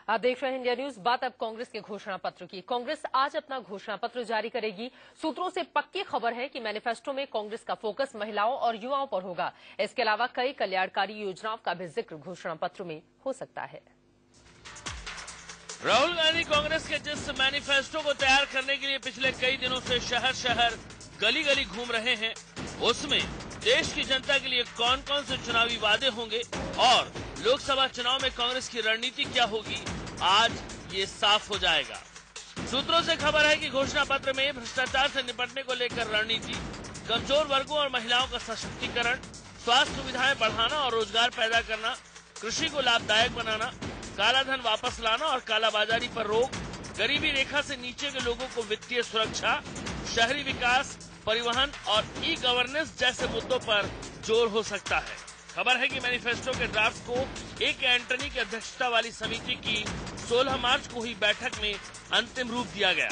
आप देख रहे हैं इंडिया न्यूज। बात अब कांग्रेस के घोषणा पत्र की। कांग्रेस आज अपना घोषणा पत्र जारी करेगी। सूत्रों से पक्की खबर है कि मैनिफेस्टो में कांग्रेस का फोकस महिलाओं और युवाओं पर होगा। इसके अलावा कई कल्याणकारी योजनाओं का भी जिक्र घोषणा पत्र में हो सकता है। राहुल गांधी कांग्रेस के जिस मैनिफेस्टो को तैयार करने के लिए पिछले कई दिनों से शहर शहर गली गली घूम रहे हैं, उसमें देश की जनता के लिए कौन कौन से चुनावी वादे होंगे और लोकसभा चुनाव में कांग्रेस की रणनीति क्या होगी, आज ये साफ हो जाएगा। सूत्रों से खबर है कि घोषणा पत्र में भ्रष्टाचार से निपटने को लेकर रणनीति, कमजोर वर्गों और महिलाओं का सशक्तिकरण, स्वास्थ्य सुविधाएं बढ़ाना और रोजगार पैदा करना, कृषि को लाभदायक बनाना, काला धन वापस लाना और कालाबाजारी पर रोक, गरीबी रेखा से नीचे के लोगों को वित्तीय सुरक्षा, शहरी विकास, परिवहन और ई गवर्नेंस जैसे मुद्दों पर जोर हो सकता है। खबर है कि मैनिफेस्टो के ड्राफ्ट को एक एंटनी की अध्यक्षता वाली समिति की 16 मार्च को हुई बैठक में अंतिम रूप दिया गया।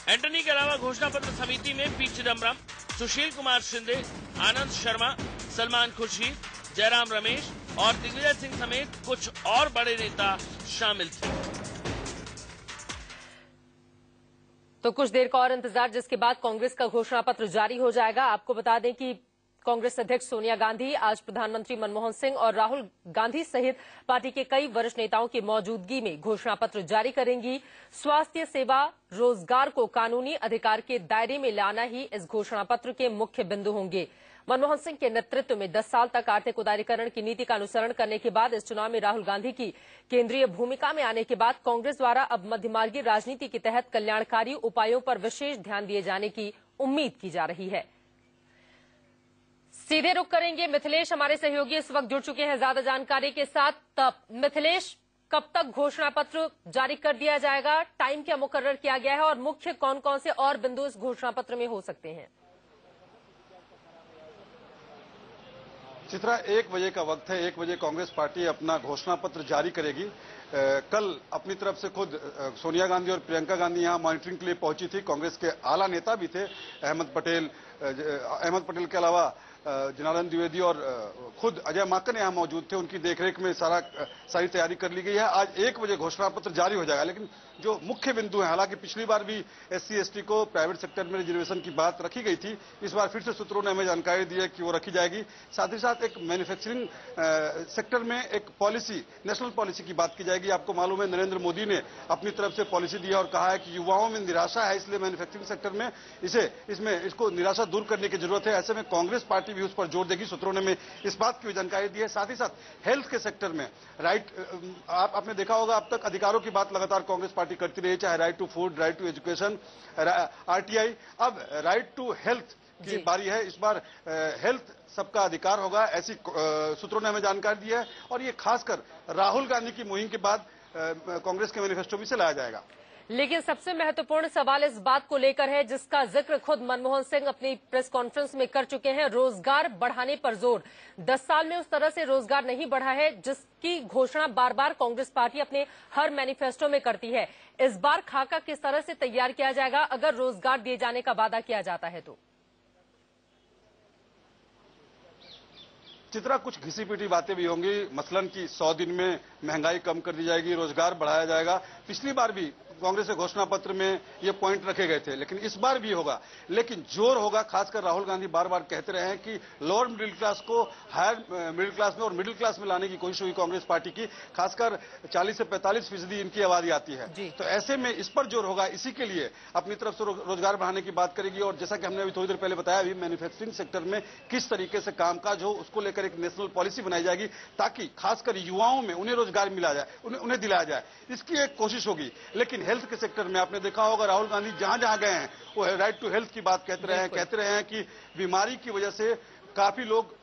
एंटनी के अलावा घोषणा पत्र समिति में पी चिदम्बरम, सुशील कुमार शिंदे, आनंद शर्मा, सलमान खुर्शीद, जयराम रमेश और दिग्विजय सिंह समेत कुछ और बड़े नेता शामिल थे। तो कुछ देर का और इंतजार, जिसके बाद कांग्रेस का घोषणा पत्र जारी हो जाएगा। आपको बता दें कि कांग्रेस अध्यक्ष सोनिया गांधी आज प्रधानमंत्री मनमोहन सिंह और राहुल गांधी सहित पार्टी के कई वरिष्ठ नेताओं की मौजूदगी में घोषणा पत्र जारी करेंगी। स्वास्थ्य सेवा, रोजगार को कानूनी अधिकार के दायरे में लाना ही इस घोषणा पत्र के मुख्य बिंदु होंगे। मनमोहन सिंह के नेतृत्व में 10 साल तक आर्थिक उदारीकरण की नीति का अनुसरण करने के बाद इस चुनाव में राहुल गांधी की केंद्रीय भूमिका में आने के बाद कांग्रेस द्वारा अब मध्यमार्गी राजनीति के तहत कल्याणकारी उपायों पर विशेष ध्यान दिए जाने की उम्मीद की जा रही है। सीधे रुख करेंगे मिथिलेश, हमारे सहयोगी इस वक्त जुड़ चुके हैं ज्यादा जानकारी के साथ। मिथिलेश, कब तक घोषणा पत्र जारी कर दिया जाएगा? टाइम क्या मुकर्रर किया गया है और मुख्य कौन कौन से और बिंदु इस घोषणा पत्र में हो सकते हैं? चित्रा, 1 बजे का वक्त है। 1 बजे कांग्रेस पार्टी अपना घोषणा पत्र जारी करेगी। कल अपनी तरफ से खुद सोनिया गांधी और प्रियंका गांधी यहां मॉनिटरिंग के लिए पहुंची थी। कांग्रेस के आला नेता भी थे, अहमद पटेल के अलावा जनार्दन द्विवेदी और खुद अजय माकन यहां मौजूद थे। उनकी देखरेख में सारी तैयारी कर ली गई है। आज 1 बजे घोषणा पत्र जारी हो जाएगा। लेकिन जो मुख्य बिंदु है, हालांकि पिछली बार भी SC/ST को प्राइवेट सेक्टर में रिजर्वेशन की बात रखी गई थी, इस बार फिर से सूत्रों ने हमें जानकारी दी है कि वो रखी जाएगी। साथ ही साथ एक मैन्युफैक्चरिंग सेक्टर में एक पॉलिसी, नेशनल पॉलिसी की बात की जाएगी। आपको मालूम है, नरेंद्र मोदी ने अपनी तरफ से पॉलिसी दी है और कहा है कि युवाओं में निराशा है, इसलिए मैन्युफैक्चरिंग सेक्टर में इसको निराशा दूर करने की जरूरत है। ऐसे में कांग्रेस पार्टी भी उस पर जोर देगी। सूत्रों ने हमें इस बात की जानकारी दी है। साथ ही साथ हेल्थ के सेक्टर में आपने देखा होगा, अब तक अधिकारों की बात लगातार कांग्रेस पार्टी करती रही, चाहे right to food, right to education, RTI। अब राइट टू हेल्थ की बारी है। इस बार हेल्थ सबका अधिकार होगा, ऐसी सूत्रों ने हमें जानकारी दी है। और ये खासकर राहुल गांधी की मुहिम के बाद कांग्रेस के मैनिफेस्टो में से लाया जाएगा। लेकिन सबसे महत्वपूर्ण सवाल इस बात को लेकर है, जिसका जिक्र खुद मनमोहन सिंह अपनी प्रेस कॉन्फ्रेंस में कर चुके हैं, रोजगार बढ़ाने पर जोर। 10 साल में उस तरह से रोजगार नहीं बढ़ा है जिसकी घोषणा बार बार कांग्रेस पार्टी अपने हर मैनिफेस्टो में करती है। इस बार खाका किस तरह से तैयार किया जाएगा अगर रोजगार दिए जाने का वादा किया जाता है तो? चित्रा, कुछ घिसी पिटी बातें भी होंगी, मसलन कि 100 दिन में महंगाई कम कर दी जाएगी, रोजगार बढ़ाया जाएगा। पिछली बार भी कांग्रेस के घोषणा पत्र में ये पॉइंट रखे गए थे, लेकिन इस बार भी होगा। लेकिन जोर होगा, खासकर राहुल गांधी बार बार कहते रहे हैं कि लोअर मिडिल क्लास को हायर मिडिल क्लास में और मिडिल क्लास में लाने की कोशिश हुई कांग्रेस पार्टी की। खासकर 40 से 45% इनकी आबादी आती है, तो ऐसे में इस पर जोर होगा। इसी के लिए अपनी तरफ से रोजगार बढ़ाने की बात करेगी। और जैसा कि हमने अभी थोड़ी देर पहले बताया, अभी मैन्युफैक्चरिंग सेक्टर में किस तरीके से कामकाज हो, उसको लेकर एक नेशनल पॉलिसी बनाई जाएगी, ताकि खासकर युवाओं में उन्हें रोजगार मिला जाए, उन्हें दिलाया जाए, इसकी एक कोशिश होगी। लेकिन हेल्थ के सेक्टर में आपने देखा होगा, राहुल गांधी जहां जहां गए हैं वो राइट टू हेल्थ की बात कहते रहे हैं कि बीमारी की वजह से काफी लोग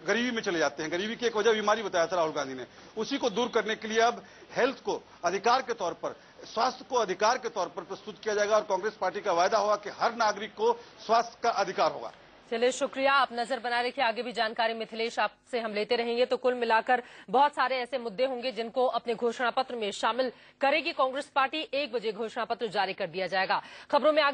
गरीबी में चले जाते हैं। गरीबी की एक वजह बीमारी बताया था राहुल गांधी ने। उसी को दूर करने के लिए अब हेल्थ को अधिकार के तौर पर, स्वास्थ्य को अधिकार के तौर पर प्रस्तुत किया जाएगा। और कांग्रेस पार्टी का वायदा होगा कि हर नागरिक को स्वास्थ्य का अधिकार होगा। चलिए, शुक्रिया। आप नजर बना रखिए, आगे भी जानकारी मिथिलेश आपसे हम लेते रहेंगे। तो कुल मिलाकर बहुत सारे ऐसे मुद्दे होंगे जिनको अपने घोषणा पत्र में शामिल करेगी कांग्रेस पार्टी। 1 बजे घोषणा पत्र जारी कर दिया जाएगा। खबरों में आगे